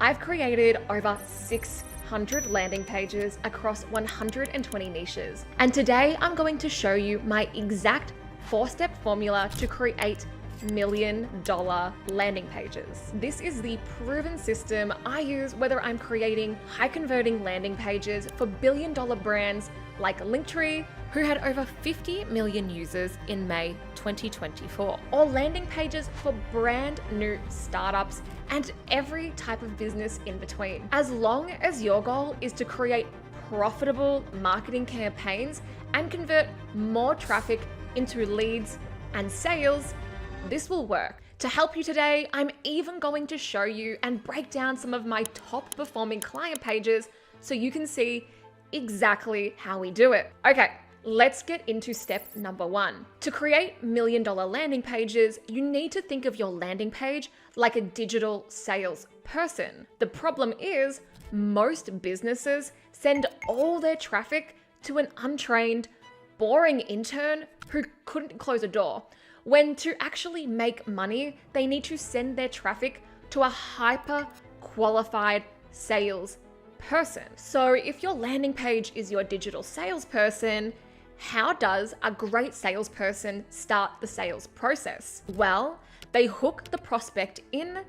I've created over 600 landing pages across 120 niches. And today I'm going to show you my exact 4-step formula to create $1 million landing pages. This is the proven system I use whether I'm creating high converting landing pages for billion-dollar brands like Linktree, who had over 50 million users in May 2024, or landing pages for brand new startups and every type of business in between. As long as your goal is to create profitable marketing campaigns and convert more traffic into leads and sales, this will work. To help you today, I'm even going to show you and break down some of my top performing client pages so you can see exactly how we do it. Okay, let's get into step number 1. To create $1 million landing pages, you need to think of your landing page like a digital sales person. The problem is most businesses send all their traffic to an untrained, boring intern who couldn't close a door, when to actually make money, they need to send their traffic to a hyper qualified sales person. So if your landing page is your digital salesperson, how does a great salesperson start the sales process? Well, they hook the prospect in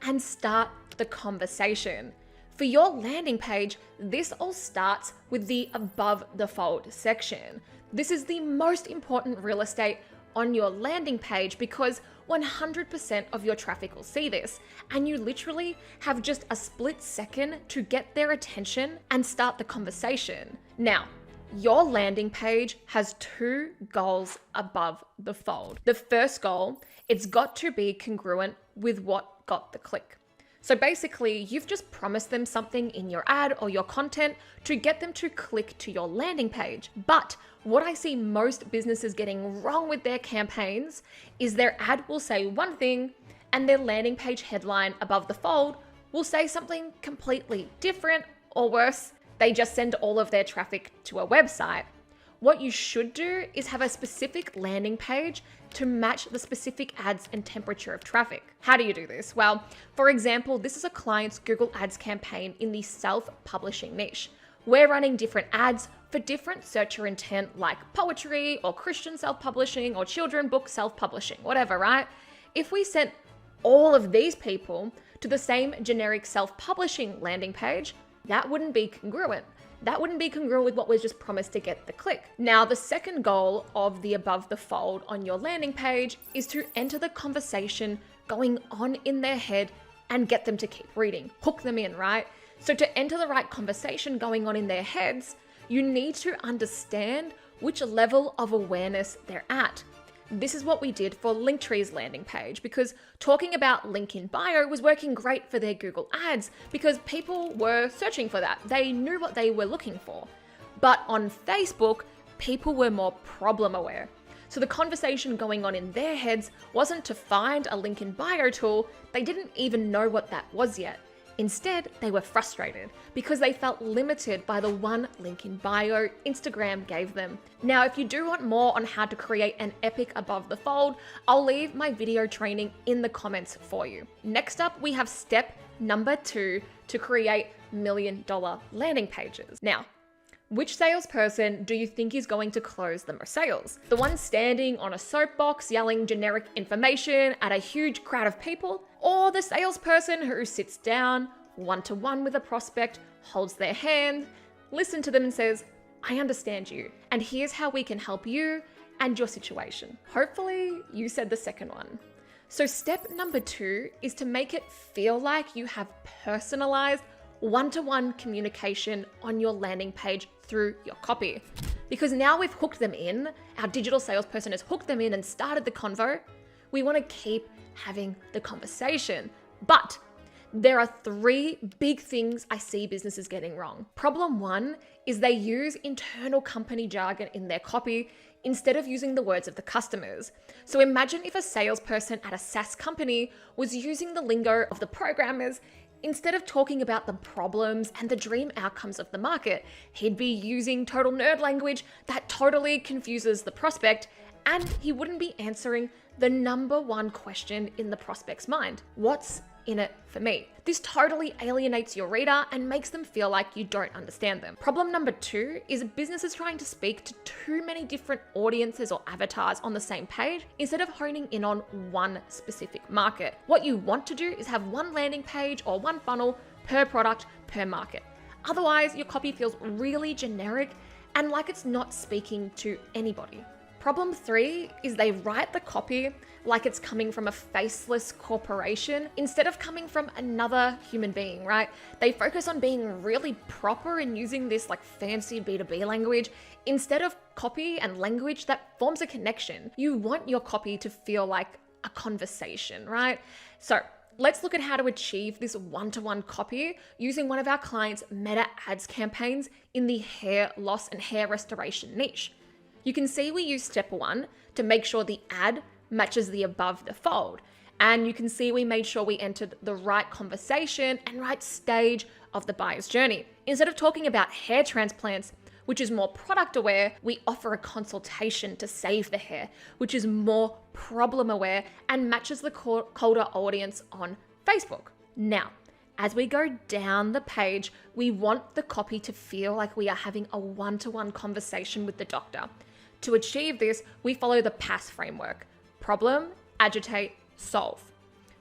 and start the conversation. For your landing page, this all starts with the above the fold section. This is the most important real estate on your landing page because 100% of your traffic will see this, and you literally have just a split second to get their attention and start the conversation. Now, your landing page has 2 goals above the fold. The first goal, it's got to be congruent with what got the click. So basically, you've just promised them something in your ad or your content to get them to click to your landing page. But what I see most businesses getting wrong with their campaigns is their ad will say one thing and their landing page headline above the fold will say something completely different, or worse, they just send all of their traffic to a website. What you should do is have a specific landing page to match the specific ads and temperature of traffic. How do you do this? Well, for example, this is a client's Google Ads campaign in the self-publishing niche. We're running different ads for different searcher intent like poetry or Christian self-publishing or children book self-publishing, whatever, right? If we sent all of these people to the same generic self-publishing landing page, that wouldn't be congruent. That wouldn't be congruent with what was just promised to get the click. Now, the second goal of the above the fold on your landing page is to enter the conversation going on in their head and get them to keep reading, hook them in, right? So to enter the right conversation going on in their heads, you need to understand which level of awareness they're at. This is what we did for Linktree's landing page, because talking about link in bio was working great for their Google ads because people were searching for that. They knew what they were looking for. But on Facebook, people were more problem aware. So the conversation going on in their heads wasn't to find a link in bio tool. They didn't even know what that was yet. Instead, they were frustrated because they felt limited by the one link in bio Instagram gave them. Now, if you do want more on how to create an epic above the fold, I'll leave my video training in the comments for you. Next up, we have step number 2 to create $1 million landing pages. Now, which salesperson do you think is going to close the most sales? The one standing on a soapbox yelling generic information at a huge crowd of people? Or the salesperson who sits down one-to-one with a prospect, holds their hand, listens to them and says, I understand you, and here's how we can help you and your situation? Hopefully you said the second one. So step number 2 is to make it feel like you have personalized one-to-one communication on your landing page through your copy. Because now we've hooked them in, our digital salesperson has hooked them in and started the convo, we want to keep having the conversation. But there are 3 big things I see businesses getting wrong. Problem 1 is they use internal company jargon in their copy instead of using the words of the customers. So imagine if a salesperson at a SaaS company was using the lingo of the programmers. Instead of talking about the problems and the dream outcomes of the market, he'd be using total nerd language that totally confuses the prospect, and he wouldn't be answering the number 1 question in the prospect's mind. What's in it for me? This totally alienates your reader and makes them feel like you don't understand them. Problem number 2 is businesses trying to speak to too many different audiences or avatars on the same page instead of honing in on one specific market. What you want to do is have one landing page or one funnel per product, per market. Otherwise, your copy feels really generic and like it's not speaking to anybody. Problem 3 is they write the copy like it's coming from a faceless corporation instead of coming from another human being, right? They focus on being really proper and using this like fancy B2B language instead of copy and language that forms a connection. You want your copy to feel like a conversation, right? So let's look at how to achieve this one-to-one copy using one of our clients' meta ads campaigns in the hair loss and hair restoration niche. You can see we use step 1 to make sure the ad matches the above the fold. And you can see we made sure we entered the right conversation and right stage of the buyer's journey. Instead of talking about hair transplants, which is more product aware, we offer a consultation to save the hair, which is more problem aware and matches the colder audience on Facebook. Now, as we go down the page, we want the copy to feel like we are having a one-to-one conversation with the doctor. To achieve this, we follow the PASS framework: problem, agitate, solve.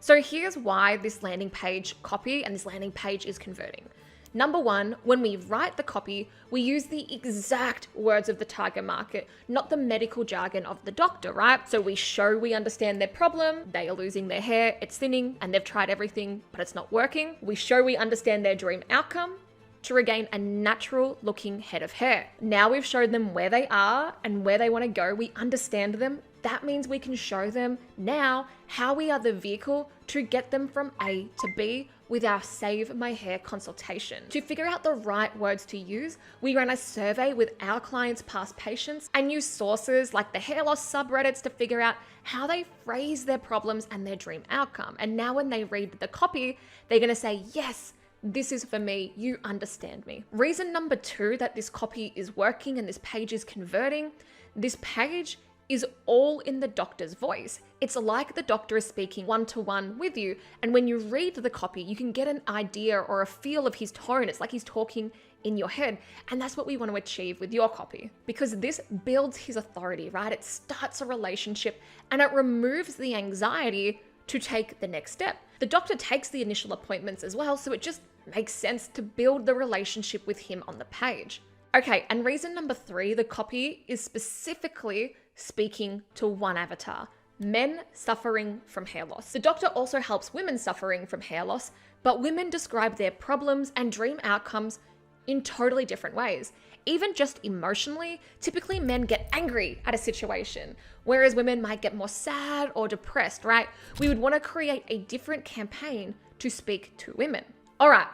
So here's why this landing page copy and this landing page is converting. Number 1, when we write the copy, we use the exact words of the target market, not the medical jargon of the doctor, right? So we show we understand their problem, they are losing their hair, it's thinning, and they've tried everything, but it's not working. We show we understand their dream outcome to regain a natural looking head of hair. Now we've showed them where they are and where they want to go, we understand them. That means we can show them now how we are the vehicle to get them from A to B with our Save My Hair consultation. To figure out the right words to use, we ran a survey with our clients' past patients and use sources like the hair loss subreddits to figure out how they phrase their problems and their dream outcome. And now when they read the copy, they're gonna say, yes, this is for me, you understand me. Reason number 2 that this copy is working and this page is converting, this page is all in the doctor's voice. It's like the doctor is speaking one-to-one with you. And when you read the copy, you can get an idea or a feel of his tone. It's like he's talking in your head. And that's what we want to achieve with your copy, because this builds his authority, right? It starts a relationship and it removes the anxiety to take the next step. The doctor takes the initial appointments as well, so it just makes sense to build the relationship with him on the page. Okay, and reason number 3, the copy is specifically speaking to one avatar: men suffering from hair loss. The doctor also helps women suffering from hair loss, but women describe their problems and dream outcomes in totally different ways. Even just emotionally, typically men get angry at a situation, whereas women might get more sad or depressed, right? We would want to create a different campaign to speak to women. All right,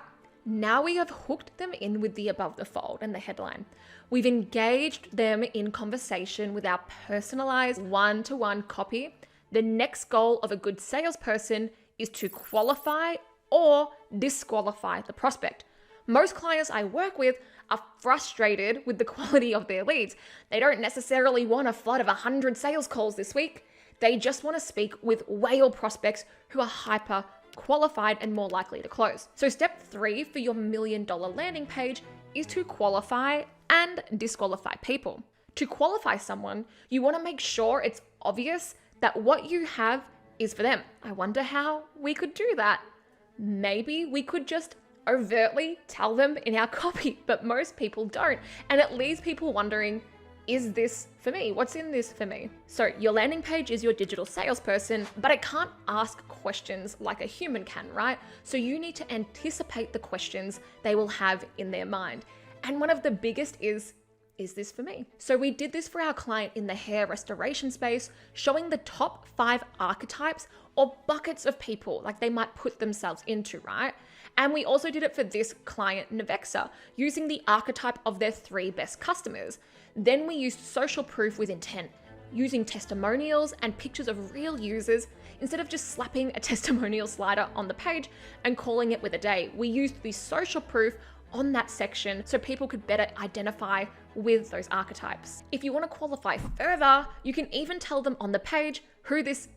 now we have hooked them in with the above the fold and the headline. We've engaged them in conversation with our personalized one-to-one copy. The next goal of a good salesperson is to qualify or disqualify the prospect. Most clients I work with are frustrated with the quality of their leads. They don't necessarily want a flood of 100 sales calls this week. They just want to speak with whale prospects who are hyper qualified and more likely to close. So step 3 for your $1 million landing page is to qualify and disqualify people. To qualify someone, you want to make sure it's obvious that what you have is for them. I wonder how we could do that. Maybe we could just overtly tell them in our copy, but most people don't. And it leaves people wondering, is this for me? What's in this for me? So your landing page is your digital salesperson, but it can't ask questions like a human can, right? So you need to anticipate the questions they will have in their mind. And one of the biggest is this for me? So we did this for our client in the hair restoration space, showing the top 5 archetypes or buckets of people like they might put themselves into, right? And we also did it for this client, Navexa, using the archetype of their 3 best customers. Then we used social proof with intent, using testimonials and pictures of real users instead of just slapping a testimonial slider on the page and calling it with a day. We used the social proof on that section so people could better identify with those archetypes. If you want to qualify further, you can even tell them on the page who this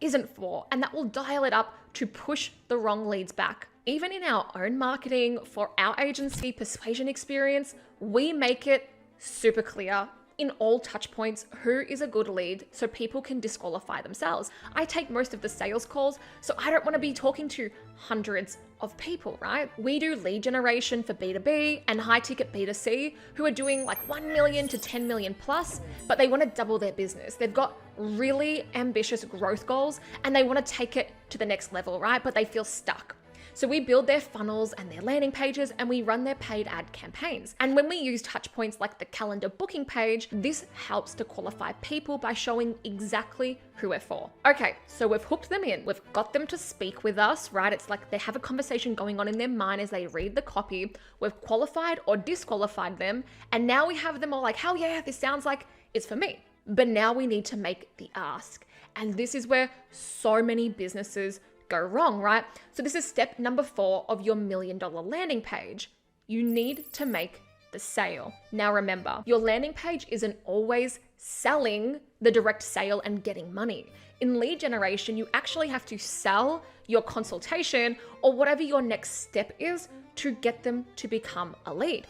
isn't for, and that will dial it up to push the wrong leads back. Even in our own marketing for our agency persuasion experience, we make it super clear in all touch points who is a good lead so people can disqualify themselves. I take most of the sales calls, so I don't want to be talking to hundreds of people, right? We do lead generation for B2B and high ticket B2C who are doing like 1 million to 10 million plus, but they want to double their business. They've got really ambitious growth goals and they want to take it to the next level, right? But they feel stuck. So we build their funnels and their landing pages and we run their paid ad campaigns. And when we use touch points like the calendar booking page, this helps to qualify people by showing exactly who we're for. Okay, so we've hooked them in. We've got them to speak with us, right? It's like they have a conversation going on in their mind as they read the copy. We've qualified or disqualified them. And now we have them all like, hell yeah, this sounds like it's for me. But now we need to make the ask. And this is where so many businesses go wrong, right? So this is step number 4 of your $1 million landing page. You need to make the sale. Now remember, your landing page isn't always selling the direct sale and getting money. In lead generation, you actually have to sell your consultation or whatever your next step is to get them to become a lead.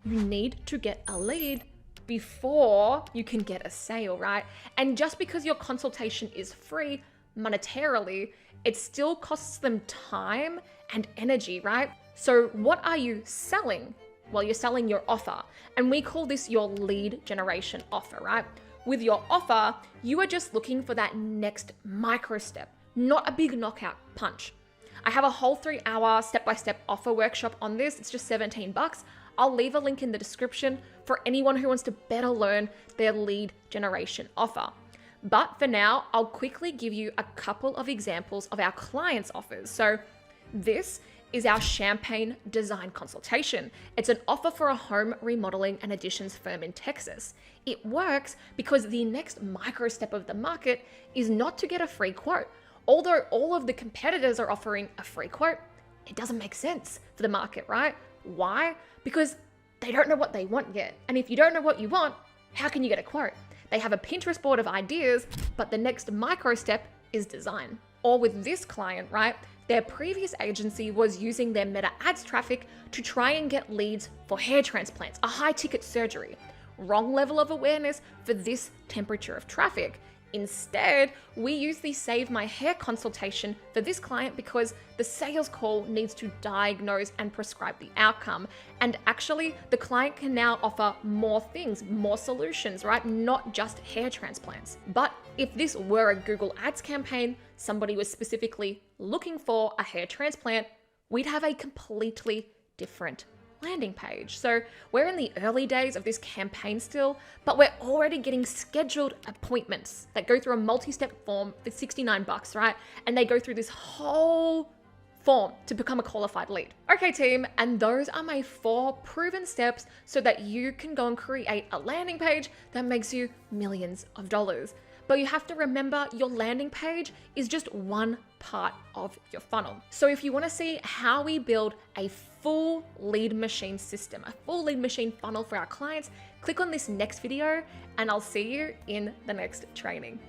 You need to get a lead before you can get a sale, right? And just because your consultation is free monetarily, it still costs them time and energy, right? So what are you selling? Well, you're selling your offer, and we call this your lead generation offer, right? With your offer, you are just looking for that next micro step, not a big knockout punch. I have a whole 3-hour step-by-step offer workshop on this. It's just $17. I'll leave a link in the description for anyone who wants to better learn their lead generation offer. But for now, I'll quickly give you a couple of examples of our clients' offers. So this is our Champagne Design Consultation. It's an offer for a home remodeling and additions firm in Texas. It works because the next micro step of the market is not to get a free quote. Although all of the competitors are offering a free quote, it doesn't make sense for the market, right? Why? Because they don't know what they want yet. And if you don't know what you want, how can you get a quote? They have a Pinterest board of ideas, but the next micro step is design. Or with this client, right? Their previous agency was using their Meta Ads traffic to try and get leads for hair transplants, a high ticket surgery. Wrong level of awareness for this temperature of traffic. Instead, we use the Save My Hair consultation for this client because the sales call needs to diagnose and prescribe the outcome. And actually, the client can now offer more things, more solutions, right? Not just hair transplants. But if this were a Google Ads campaign, somebody was specifically looking for a hair transplant, we'd have a completely different landing page. So we're in the early days of this campaign still, but we're already getting scheduled appointments that go through a multi-step form for $69, right? And they go through this whole form to become a qualified lead. Okay, team, and those are my 4 proven steps so that you can go and create a landing page that makes you millions of dollars. But you have to remember your landing page is just one part of your funnel. So if you want to see how we build a full lead machine system, a full lead machine funnel for our clients, click on this next video and I'll see you in the next training.